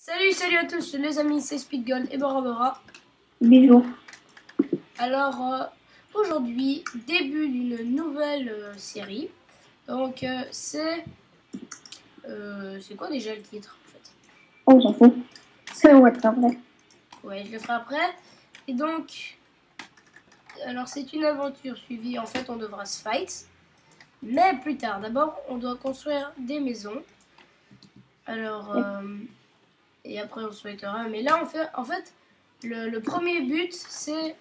Salut à tous les amis, c'est Speedgun et Bora Bora. Bisous. Alors aujourd'hui, début d'une nouvelle série. Donc c'est quoi déjà le titre en fait? On s'en fout. C'est WhatsApp, vrai. Ouais, je le ferai après. Et donc, alors c'est une aventure suivie, en fait on devra se fight. Mais plus tard, d'abord on doit construire des maisons. Alors, et après on se fightera. Mais là on fait, en fait, le premier but c'est...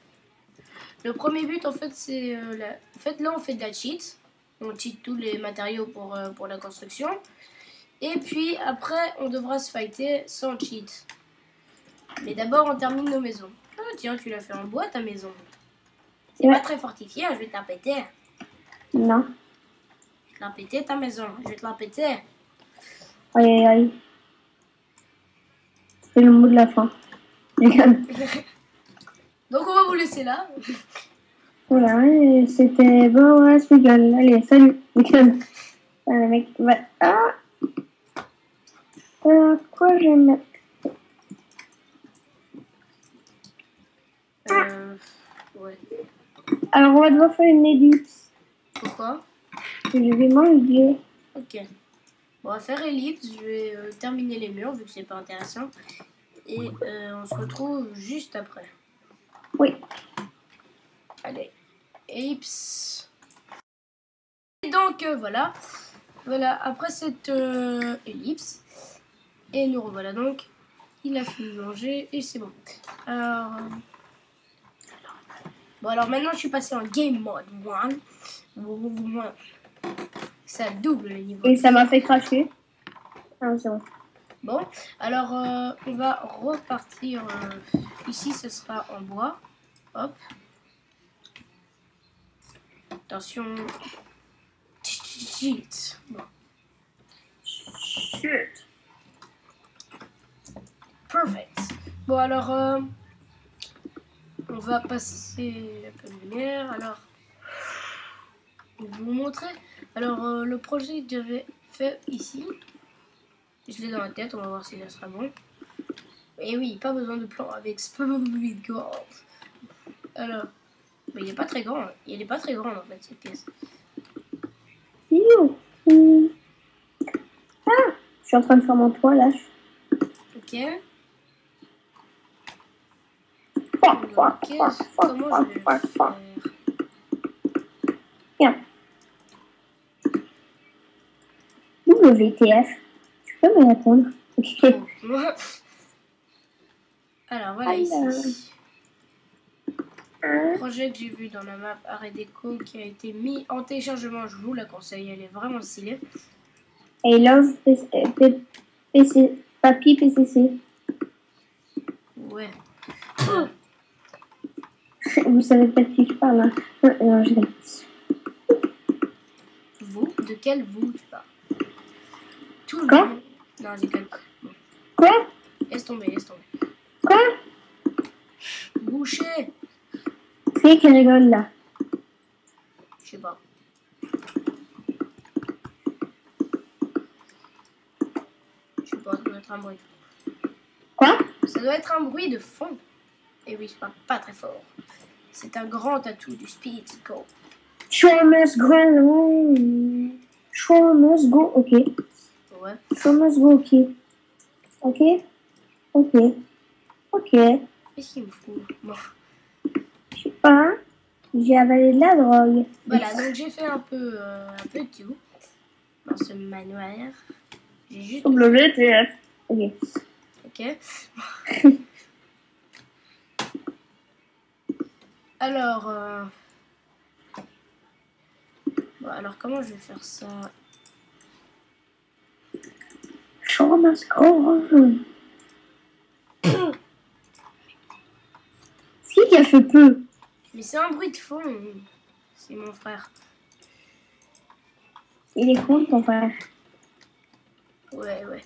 Le premier but, en fait, c'est... En fait, là, on fait de la cheat. On cheat tous les matériaux pour la construction. Et puis, après, on devra se fighter sans cheat. Mais d'abord, on termine nos maisons. Ah, tiens, tu l'as fait en bois, ta maison. C'est Ouais. pas très fortifié, je vais te la péter. Non. Je vais te la péter, ta maison. Je vais te la péter. Aïe, aïe, aïe. C'est le mot de la fin. Donc, on va vous laisser là. Voilà, et c'était bon, ouais, Speedgun. Allez, salut. Mec, va... Ah quoi je vais mettre Ouais. Alors, on va devoir faire une ellipse. Pourquoi? Je vais manger. Ok. Bon, on va faire ellipse. Je vais terminer les murs, vu que c'est pas intéressant. Et on se retrouve juste après. Oui. Allez, ellipse. Et donc voilà, après cette ellipse, et nous revoilà donc. Il a fini de manger et c'est bon. Alors, bon alors maintenant je suis passé en game mode 1. Ça double les niveaux. Et ça m'a fait cracher. Ah, c'est bon. Bon, alors on va repartir. Ici ce sera en bois. Hop. Attention. Cheat. Bon. Chut. Perfect. Bon alors, on va passer un peu de lumière. Alors, je vais vous montrer. Alors, le projet que j'avais fait ici, je l'ai dans la tête. On va voir si ça sera bon. Et oui, pas besoin de plan avec Speed Gold. Alors, mais il n'est pas très grand. Il n'est pas très grand en fait cette pièce. Ah, je suis en train de faire mon toilage. Ok. Comment je vais le faire? Tiens. WTF. Tu peux me répondre? Ok. Alors voilà ici. Le projet que j'ai vu dans la map Art Déco qui a été mis en téléchargement, je vous la conseille, elle est vraiment stylée. I love PC, Papy PCC. Ouais. Vous savez pas de qui je parle, hein? Non, je... Vous? De quel vous tu parles? Tout le Quoi? monde. Non, j'ai pas. Quoi? Laisse tomber, laisse tomber. Quoi? Boucher! C'est qui rigole là? Je sais pas. Je sais pas, ça doit être un bruit. Quoi? Ça doit être un bruit de fond. Et oui, je parle pas très fort. C'est un grand atout du Speed Go. Show must go. Show must go. Ok. Ouais. Show must go. Ok. Ok. Ok. Ok. Qu'est-ce qu'il me fout? Bon. Je sais pas. J'ai avalé de la drogue. Voilà, donc j'ai fait un peu de tout dans ce manoir. J'ai juste. WTF. Ok. Ok. Alors, bon, alors comment je vais faire ça? Show must go. C'est qui a fait peu? Mais c'est un bruit de fond. C'est mon frère. Il est con ton frère. Ouais, ouais.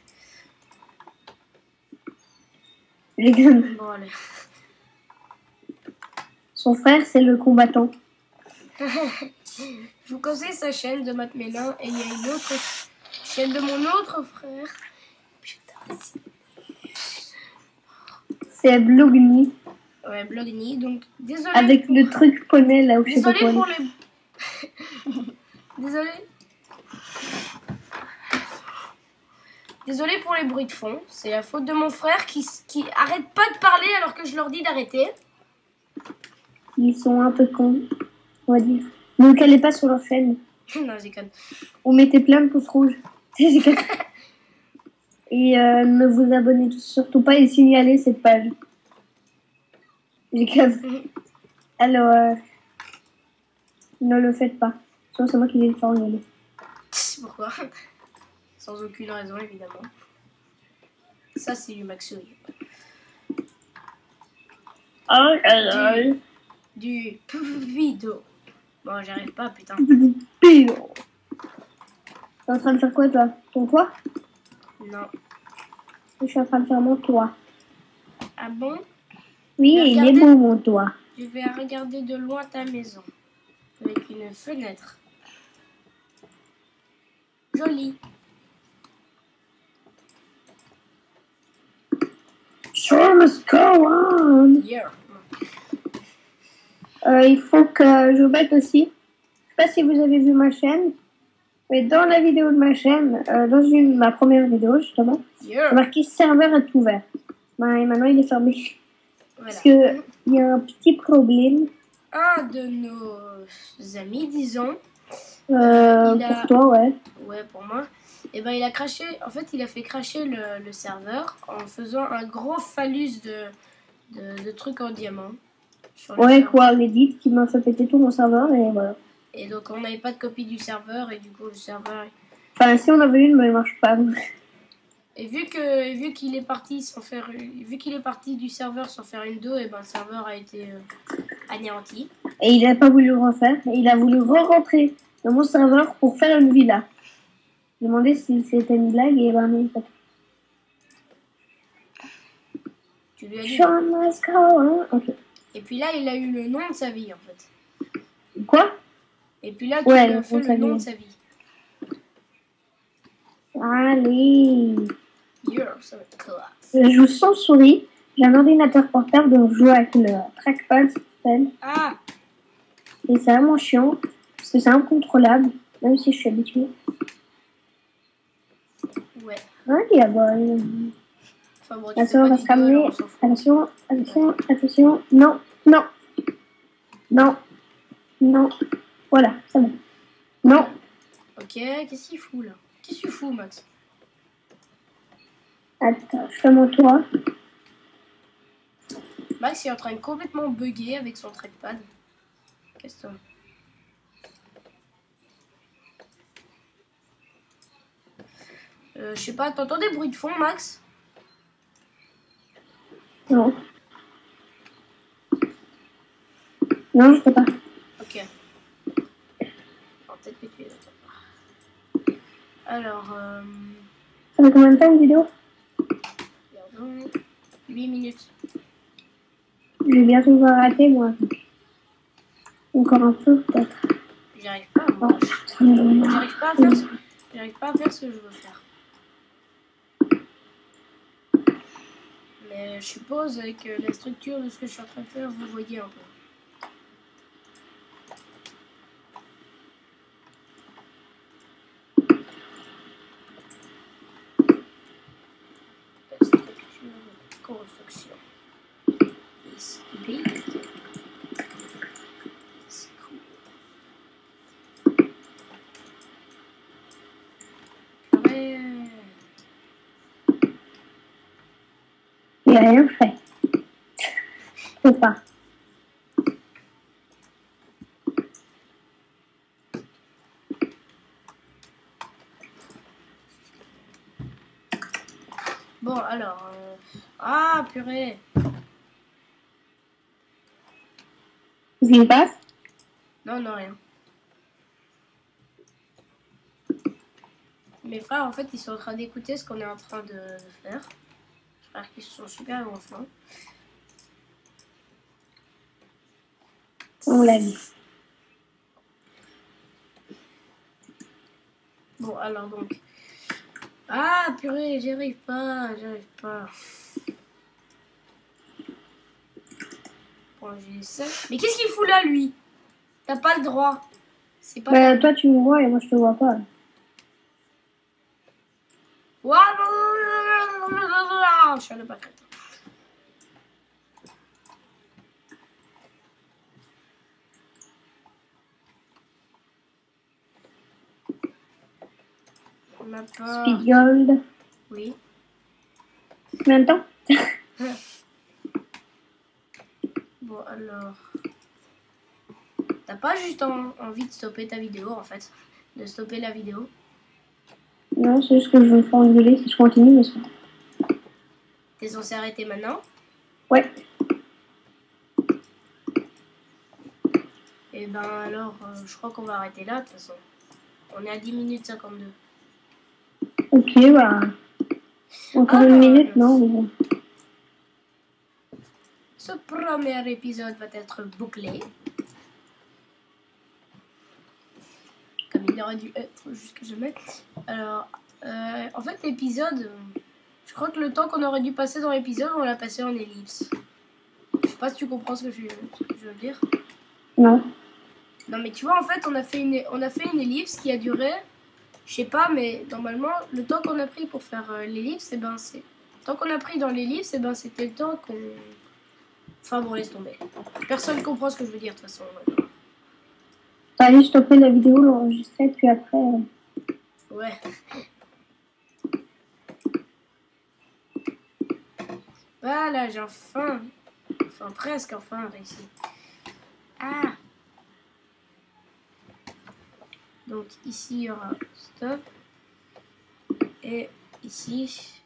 Les gars. Bon, allez. Son frère, c'est le combattant. Je vous conseille sa chaîne de Matt Mélin et il y a une autre chaîne de mon autre frère. Putain, c'est Blogny. Ouais, Blogny. Donc, désolé. Avec le truc poney là où je sais pas Désolé quoi. pour les... Désolé. Désolé pour les bruits de fond. C'est la faute de mon frère qui arrête pas de parler alors que je leur dis d'arrêter. Ils sont un peu cons, on va dire. Ne vous calez pas sur leur chaîne. Non, j'ai conne. Ou mettez plein de pouces rouges. Et ne vous abonnez surtout pas et signalez cette page. J'ai conne. Alors, ne le faites pas. Sinon, c'est moi qui vais le faire engueuler. Pourquoi? Sans aucune raison, évidemment. Ça, c'est du Maxori. Du vidéo. Bon, j'arrive pas, putain. T'es en train de faire quoi, toi? Ton toit? Non. Je suis en train de faire mon toit. Ah bon? Oui, il est beau, mon toit. Je vais regarder de loin ta maison. Avec une fenêtre. Jolie. Show must go on. Yeah. Il faut que je mette aussi. Je sais pas si vous avez vu ma chaîne, mais dans la vidéo de ma chaîne, dans ma première vidéo justement, Yeah. c'est marqué serveur est ouvert. Ben, et maintenant il est fermé. Voilà. Parce que il y a un petit problème. Un de nos amis, disons. Pour toi, ouais. Ouais, pour moi. Et ben il a craché. En fait, il a fait cracher le serveur en faisant un gros phallus de trucs en diamant. Sur le Ouais, serveur. quoi, l'édit qui m'a fait péter tout mon serveur et voilà. Et donc on n'avait pas de copie du serveur et du coup le serveur. Enfin, si on avait une, mais elle marche pas. Et vu qu'il est parti sans faire, vu qu'il est parti du serveur sans faire une do, et ben le serveur a été anéanti. Et il n'a pas voulu le refaire. Et il a voulu re-rentrer dans mon serveur pour faire une villa. J'ai demandé si c'était une blague et ben non. Tu lui as dit. Ok. Et puis là, il a eu le nom de sa vie en fait. Quoi? Et puis là, tu ouais, lui as fait le nom de sa vie. Allez. Yeah, ça va être classe. Je joue sans souris. J'ai un ordinateur portable donc je joue avec le trackpad. Ah. Et c'est vraiment chiant parce que c'est incontrôlable, même si je suis habituée. Ouais. Allez, ah bah, Enfin, bon, attention, on va se ramener. Attention, attention, attention. Non, non, non, non. Voilà, c'est bon. Non. Ok, qu'est-ce qu'il fout là? Qu'est-ce que tu fous, Max? Attends, je fais mon toit. Max il est en train de complètement bugger avec son trackpad. Qu'est-ce que je sais pas, t'entends des bruits de fond, Max? Non. Non, je sais pas. Ok. Peut-être que tu es alors, ça fait combien de temps une vidéo? regardons. 8 minutes. Je vais bientôt arrêter, moi. Encore un peu, peut-être. J'y arrive pas, moi. J'arrive pas à faire ce que je veux faire. Mais je suppose avec la structure de ce que je suis en train de faire, vous voyez un peu. La structure de construction. Is big. It's cool. Ouais. Il a rien fait. Je sais pas. Bon, alors... Ah, purée. Qu'est-ce qui se passe? Non, non, rien. Mes frères, en fait, ils sont en train d'écouter ce qu'on est en train de faire. J'espère qu'ils sont super gonflants. On l'a vu. Bon, alors donc... Ah, purée, j'y arrive pas, j'y arrive pas. enregistrer. Mais qu'est-ce qu'il fout là, lui? T'as pas le droit. C'est pas... Bah, toi, tu me vois et moi, je te vois pas. Je suis un pas fait. On a pas... Speed Gold. Oui. Combien de temps? Bon, alors... T'as pas juste envie de stopper ta vidéo, en fait? De stopper la vidéo? Non, c'est juste que je veux me faire engueuler si je continue, mais c'est... T'es censé arrêter maintenant? Ouais. Et ben alors, je crois qu'on va arrêter là, de toute façon. On est à 10 minutes 52. Ok, bah... Encore une minute, non? Mais bon. Ce premier épisode va être bouclé. Comme il aurait dû être jusque jamais. Alors, en fait, l'épisode... je crois que le temps qu'on aurait dû passer dans l'épisode, on l'a passé en ellipse. Je sais pas si tu comprends ce que je veux dire. Non. Non, mais tu vois, en fait, on a fait une ellipse qui a duré... Je sais pas, mais normalement, le temps qu'on a pris pour faire l'ellipse, eh ben, c'est... Le temps qu'on a pris dans l'ellipse, eh ben, c'était le temps qu'on... Enfin bon, laisse tomber. Personne comprend ce que je veux dire, de toute façon. T'as juste stoppé la vidéo, l'enregistrer, puis après... Ouais. Voilà, j'ai enfin presque enfin réussi. Ah. Donc ici, il y aura stop. Et ici...